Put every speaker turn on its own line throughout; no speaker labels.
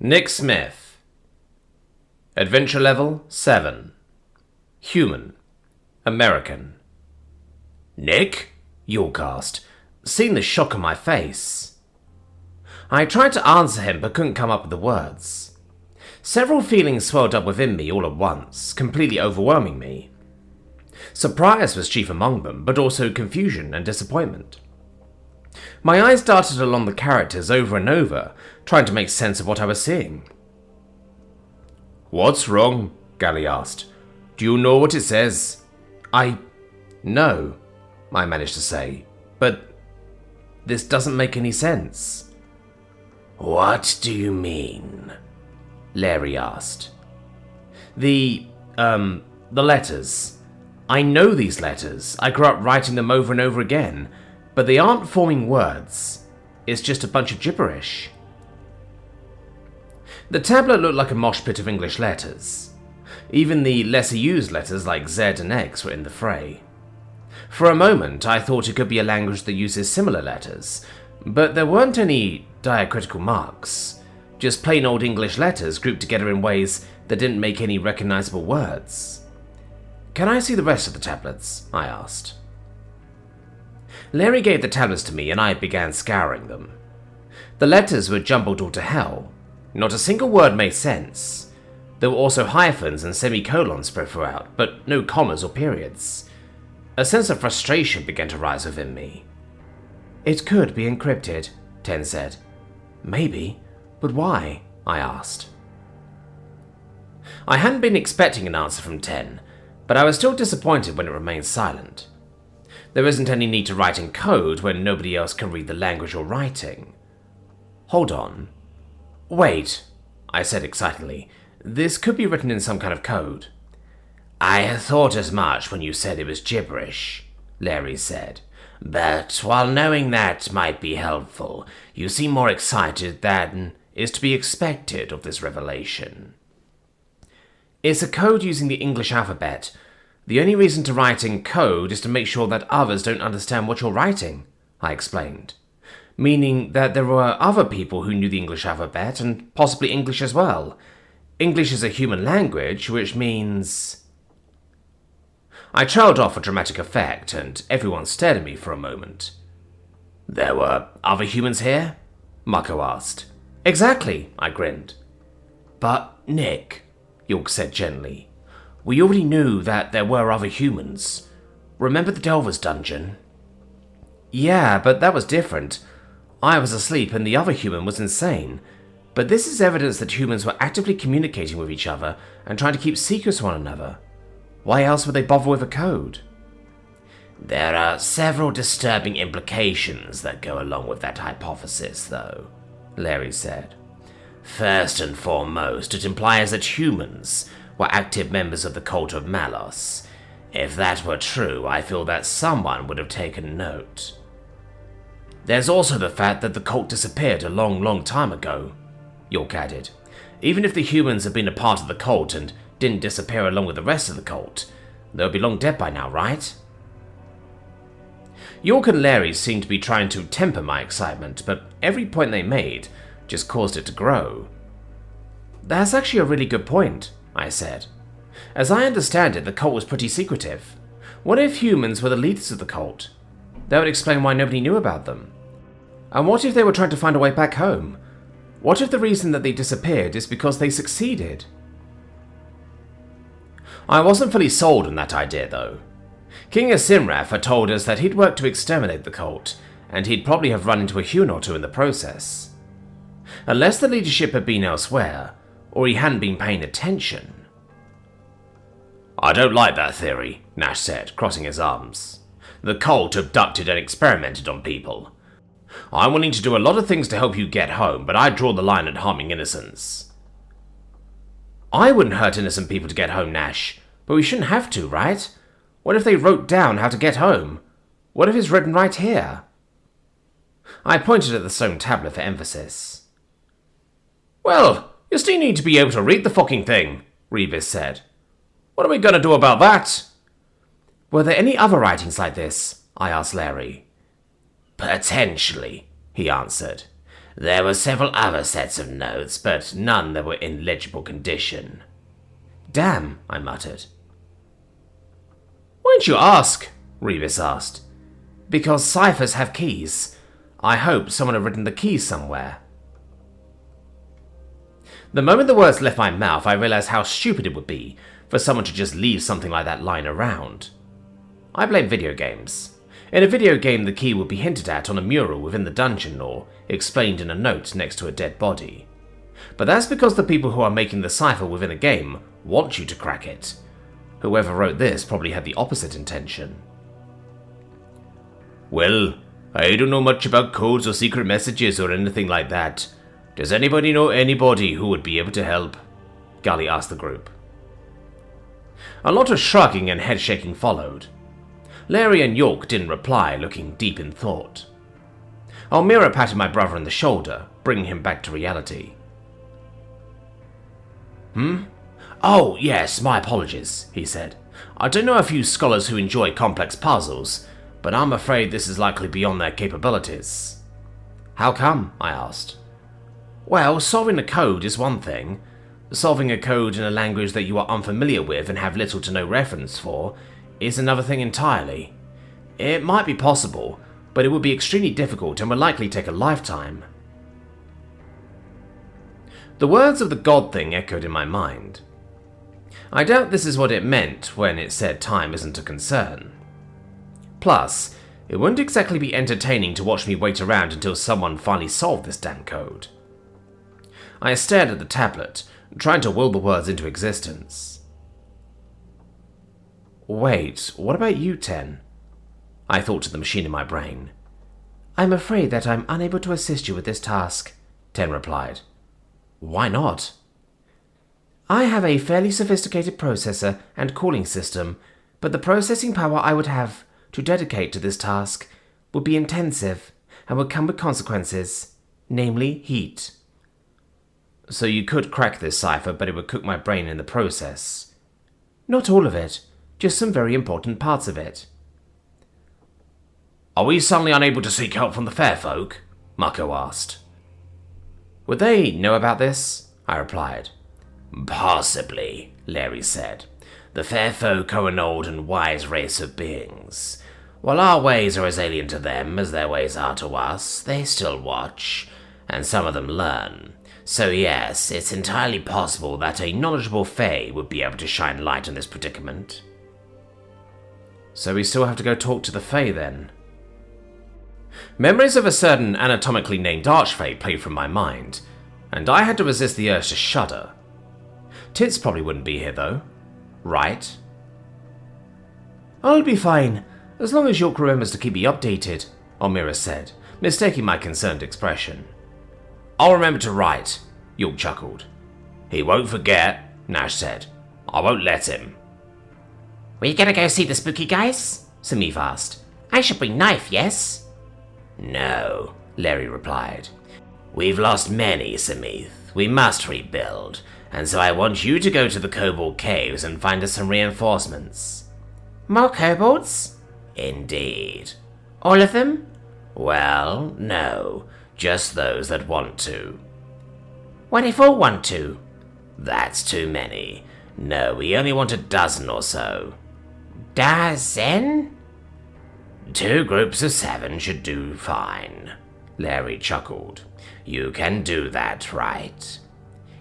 Nick Smith. Adventure level 7. Human. American. Nick? York asked, seeing the shock on my face. I tried to answer him but couldn't come up with the words. Several feelings swelled up within me all at once, completely overwhelming me. Surprise was chief among them, but also confusion and disappointment. My eyes darted along the characters over and over, trying to make sense of what I was seeing. What's wrong? Gally asked. Do you know what it says? No, I managed to say, but this doesn't make any sense. What do you mean? Larry asked. The letters. I know these letters. I grew up writing them over and over again, but they aren't forming words. It's just a bunch of gibberish. The tablet looked like a mosh pit of English letters. Even the lesser used letters like Z and X were in the fray. For a moment, I thought it could be a language that uses similar letters, but there weren't any diacritical marks, just plain old English letters grouped together in ways that didn't make any recognizable words. Can I see the rest of the tablets? I asked. Larry gave the tablets to me and I began scouring them. The letters were jumbled all to hell. Not a single word made sense. There were also hyphens and semicolons spread throughout, but no commas or periods. A sense of frustration began to rise within me. It could be encrypted, Ten said. Maybe, but why? I asked. I hadn't been expecting an answer from Ten, but I was still disappointed when it remained silent. There isn't any need to write in code when nobody else can read the language you're writing. Hold on. Wait, I said excitedly. This could be written in some kind of code. I thought as much when you said it was gibberish, Larry said. But while knowing that might be helpful, you seem more excited than is to be expected of this revelation. It's a code using the English alphabet. The only reason to write in code is to make sure that others don't understand what you're writing, I explained. Meaning that there were other people who knew the English alphabet, and possibly English as well. English is a human language, which means... I trailed off for dramatic effect, and everyone stared at me for a moment. There were other humans here? Mako asked. Exactly, I grinned. But, Nick, York said gently, we already knew that there were other humans. Remember the Delver's dungeon? Yeah, but that was different. I was asleep and the other human was insane. But this is evidence that humans were actively communicating with each other and trying to keep secrets from one another. Why else would they bother with a code? There are several disturbing implications that go along with that hypothesis, though, Larry said. First and foremost, it implies that humans were active members of the cult of Malos. If that were true, I feel that someone would have taken note. There's also the fact that the cult disappeared a long time ago, York added. Even if the humans had been a part of the cult and didn't disappear along with the rest of the cult, they would be long dead by now, right? York and Larry seemed to be trying to temper my excitement, but every point they made just caused it to grow. That's actually a really good point, I said. As I understand it, the cult was pretty secretive. What if humans were the leaders of the cult? That would explain why nobody knew about them. And what if they were trying to find a way back home? What if the reason that they disappeared is because they succeeded? I wasn't fully sold on that idea, though. King Asimraf had told us that he'd worked to exterminate the cult, and he'd probably have run into a human or two in the process. Unless the leadership had been elsewhere, or he hadn't been paying attention. I don't like that theory, Nash said, crossing his arms. The cult abducted and experimented on people. I'm willing to do a lot of things to help you get home, but I draw the line at harming innocents. I wouldn't hurt innocent people to get home, Nash, but we shouldn't have to, right? What if they wrote down how to get home? What if it's written right here? I pointed at the stone tablet for emphasis. Well, you still need to be able to read the fucking thing, Rebus said. What are we going to do about that? Were there any other writings like this? I asked Larry. Potentially, he answered. There were several other sets of notes, but none that were in legible condition. Damn, I muttered. Why didn't you ask? Rebus asked. Because ciphers have keys. I hope someone had written the keys somewhere. The moment the words left my mouth, I realized how stupid it would be for someone to just leave something like that lying around. I blame video games. In a video game, the key would be hinted at on a mural within the dungeon or explained in a note next to a dead body. But that's because the people who are making the cipher within a game want you to crack it. Whoever wrote this probably had the opposite intention. Well, I don't know much about codes or secret messages or anything like that. Does anybody know anybody who would be able to help? Gully asked the group. A lot of shrugging and head shaking followed. Larry and York didn't reply, looking deep in thought. Almira patted my brother on the shoulder, bringing him back to reality. Oh, yes, my apologies, he said. I don't know a few scholars who enjoy complex puzzles, but I'm afraid this is likely beyond their capabilities. How come? I asked. Well, solving a code is one thing. Solving a code in a language that you are unfamiliar with and have little to no reference for is another thing entirely. It might be possible, but it would be extremely difficult and would likely take a lifetime. The words of the God thing echoed in my mind. I doubt this is what it meant when it said time isn't a concern. Plus, it wouldn't exactly be entertaining to watch me wait around until someone finally solved this damn code. I stared at the tablet, trying to will the words into existence. Wait, what about you, Ten? I thought to the machine in my brain. I'm afraid that I'm unable to assist you with this task, Ten replied. Why not? I have a fairly sophisticated processor and cooling system, but the processing power I would have to dedicate to this task would be intensive and would come with consequences, namely heat. So you could crack this cipher, but it would cook my brain in the process. Not all of it, just some very important parts of it. Are we suddenly unable to seek help from the fair folk? Mako asked. Would they know about this? I replied. Possibly, Larry said. The fair folk are an old and wise race of beings. While our ways are as alien to them as their ways are to us, they still watch, and some of them learn. So yes, it's entirely possible that a knowledgeable fae would be able to shine light on this predicament. So we still have to go talk to the fae then? Memories of a certain anatomically named archfey played from my mind, and I had to resist the urge to shudder. Tits probably wouldn't be here though, right? I'll be fine, as long as York remembers to keep me updated, Almira said, mistaking my concerned expression. I'll remember to write, York chuckled. He won't forget, Nash said. I won't let him. Were you gonna go see the spooky guys? Samif asked. I should bring knife, yes? No, Larry replied. We've lost many, Samith. We must rebuild, and so I want you to go to the Kobold Caves and find us some reinforcements. More kobolds? Indeed. All of them? Well, no. Just those that want to. What if all want to? That's too many. No, we only want a dozen or so. Dozen? 2 groups of 7 should do fine, Larry chuckled. You can do that, right?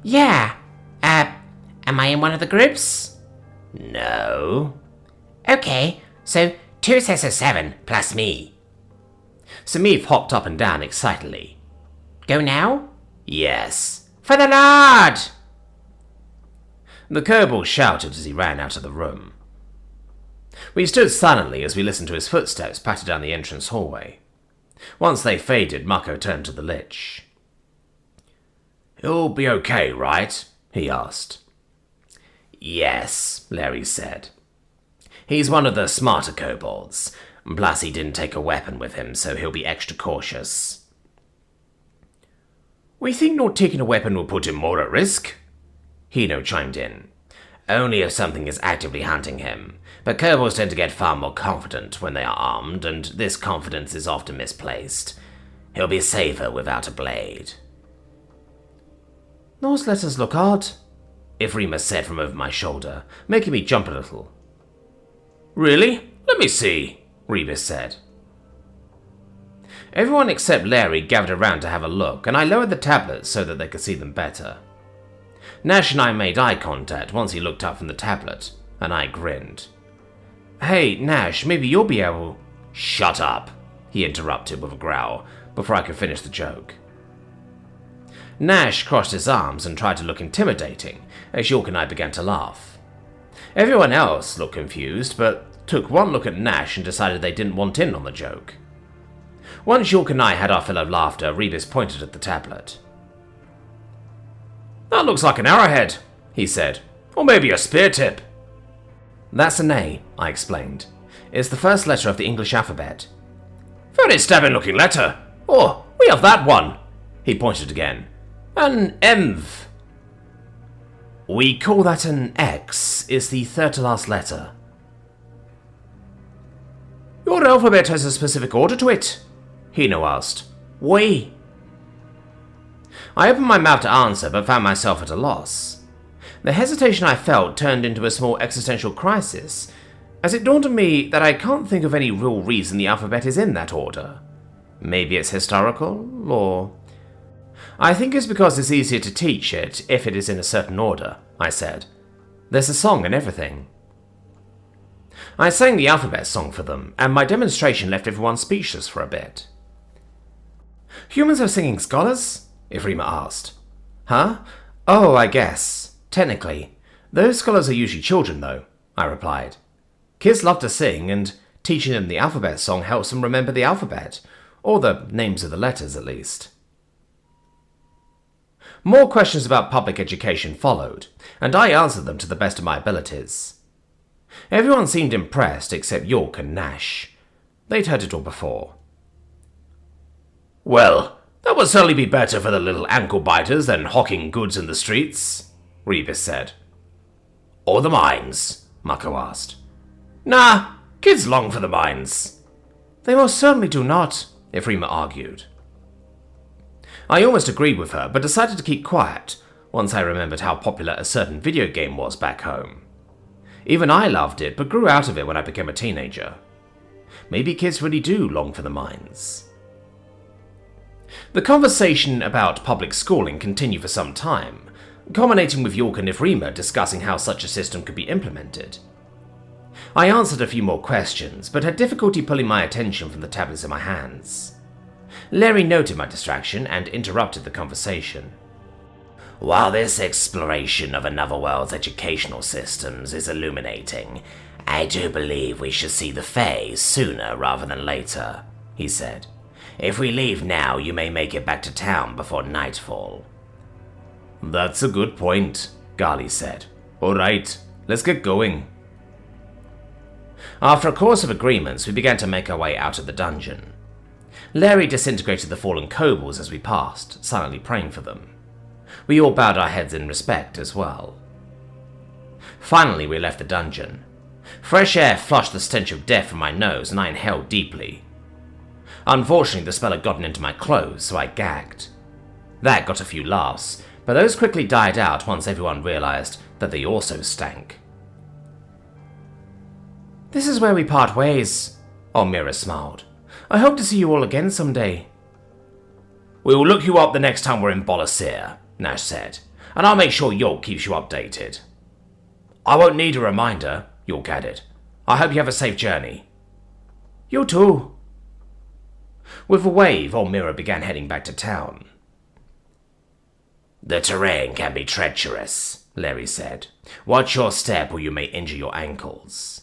Yeah. Am I in one of the groups? No. Okay, so 2 sets of 7 plus me. Samif hopped up and down excitedly. Go now? Yes. For the Lord! The kobold shouted as he ran out of the room. We stood silently as we listened to his footsteps patter down the entrance hallway. Once they faded, Mako turned to the Lich. He'll be okay, right? He asked. Yes, Larry said. He's one of the smarter kobolds. Plus, he didn't take a weapon with him, so he'll be extra cautious. We think not taking a weapon will put him more at risk? Hino chimed in. Only if something is actively hunting him. But kobolds tend to get far more confident when they are armed, and this confidence is often misplaced. He'll be safer without a blade.
Those letters look odd,
Ifrima said from over my shoulder, making me jump a little.
Really? Let me see, Rebus said.
Everyone except Larry gathered around to have a look, and I lowered the tablets so that they could see them better. Nash and I made eye contact once he looked up from the tablet, and I grinned. Hey, Nash, maybe you'll be able...
Shut up,
he interrupted with a growl before I could finish the joke. Nash crossed his arms and tried to look intimidating as York and I began to laugh. Everyone else looked confused, but took one look at Nash and decided they didn't want in on the joke. Once York and I had our fill of laughter, Rebus pointed at the tablet.
That looks like an arrowhead, he said. Or maybe a spear tip.
That's an A, I explained. It's the first letter of the English alphabet.
Very stabbing looking letter. Oh, we have that one. He pointed again. An EMV.
We call that an X. It's the third to last letter.
Your alphabet has a specific order to it, Hino asked.
Oui. I opened my mouth to answer, but found myself at a loss. The hesitation I felt turned into a small existential crisis, as it dawned on me that I can't think of any real reason the alphabet is in that order. Maybe it's historical, or... I think it's because it's easier to teach it if it is in a certain order, I said. There's a song and everything. I sang the alphabet song for them, and my demonstration left everyone speechless for a bit. Humans are singing scholars? Ifrima asked. Huh? Oh, I guess. Technically. Those scholars are usually children, though, I replied. Kids love to sing, and teaching them the alphabet song helps them remember the alphabet, or the names of the letters at least. More questions about public education followed, and I answered them to the best of my abilities. Everyone seemed impressed except York and Nash. They'd heard it all before.
Well, that would certainly be better for the little ankle-biters than hawking goods in the streets, Rebus said.
Or the mines, Mako asked.
Nah, kids long for the mines.
They most certainly do not, Ifrima argued. I almost agreed with her, but decided to keep quiet once I remembered how popular a certain video game was back home. Even I loved it, but grew out of it when I became a teenager. Maybe kids really do long for the mines. The conversation about public schooling continued for some time, culminating with York and Ifrima discussing how such a system could be implemented. I answered a few more questions, but had difficulty pulling my attention from the tablets in my hands. Larry noted my distraction and interrupted the conversation. While this exploration of another world's educational systems is illuminating, I do believe we should see the Fae sooner rather than later, he said. If we leave now, you may make it back to town before nightfall. That's a good point, Gali said. Alright, let's get going. After a course of agreements, we began to make our way out of the dungeon. Larry disintegrated the fallen kobolds as we passed, silently praying for them. We all bowed our heads in respect as well. Finally, we left the dungeon. Fresh air flushed the stench of death from my nose, and I inhaled deeply. Unfortunately, the spell had gotten into my clothes, so I gagged. That got a few laughs, but those quickly died out once everyone realized that they also stank. This is where we part ways, Almira smiled. I hope to see you all again someday.
We will look you up the next time we're in Bolasir, Nash said, and I'll make sure York keeps you updated.
I won't need a reminder, York added. I hope you have a safe journey.
You too.
With a wave, Almira began heading back to town. The terrain can be treacherous, Larry said. Watch your step or you may injure your ankles.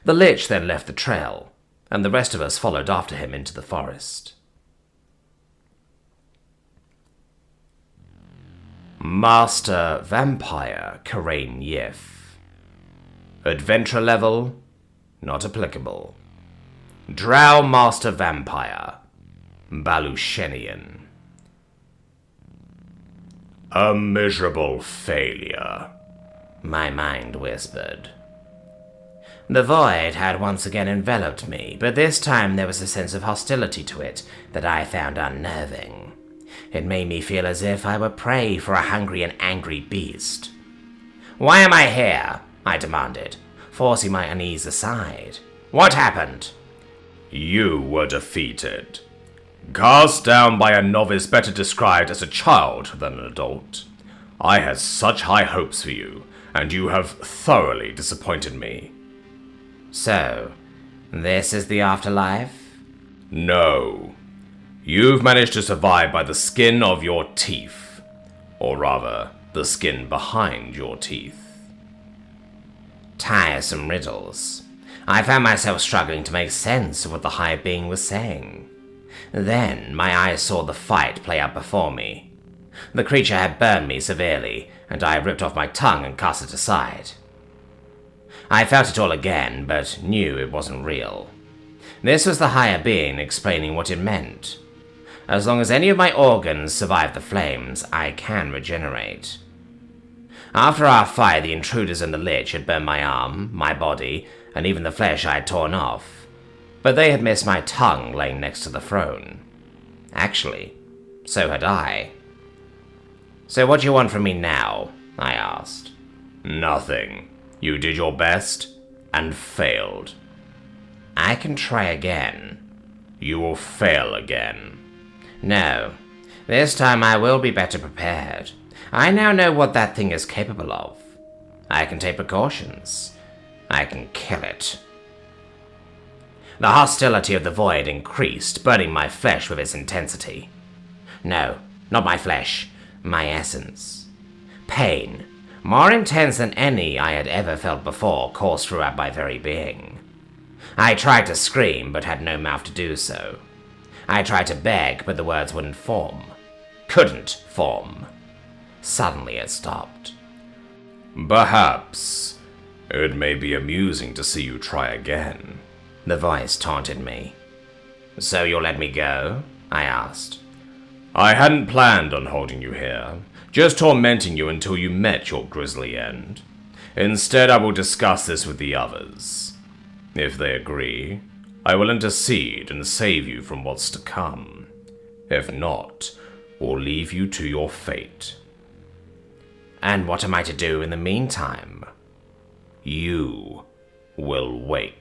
The Lich then left the trail, and the rest of us followed after him into the forest. Master Vampire Karain Yif. Adventure level, not applicable. Drow Master Vampire, Balushenian. A miserable failure, my mind whispered. The void had once again enveloped me, but this time there was a sense of hostility to it that I found unnerving. It made me feel as if I were prey for a hungry and angry beast. "Why am I here?" I demanded, forcing my unease aside. "What happened?"
You were defeated. Cast down by a novice better described as a child than an adult. I had such high hopes for you, and you have thoroughly disappointed me.
So, this is the afterlife?
No. You've managed to survive by the skin of your teeth. Or rather, the skin behind your teeth.
Tiresome riddles. I found myself struggling to make sense of what the high being was saying. Then, my eyes saw the fight play out before me. The creature had burned me severely, and I ripped off my tongue and cast it aside. I felt it all again, but knew it wasn't real. This was the higher being explaining what it meant. As long as any of my organs survive the flames, I can regenerate. After our fight, the intruders and the Lich had burned my arm, my body, and even the flesh I had torn off. But they had missed my tongue laying next to the throne. Actually, so had I. "So what do you want from me now?" I asked.
Nothing. You did your best, and failed.
"I can try again."
You will fail again.
"No. This time I will be better prepared. I now know what that thing is capable of. I can take precautions. I can kill it." The hostility of the void increased, burning my flesh with its intensity. No, not my flesh, my essence. Pain, more intense than any I had ever felt before, coursed throughout my very being. I tried to scream, but had no mouth to do so. I tried to beg, but the words wouldn't form. Couldn't form. Suddenly it stopped.
Perhaps it may be amusing to see you try again.
The voice taunted me. "So you'll let me go?" I asked.
I hadn't planned on holding you here, just tormenting you until you met your grisly end. Instead, I will discuss this with the others. If they agree, I will intercede and save you from what's to come. If not, we'll leave you to your fate.
And what am I to do in the meantime?
You will wait.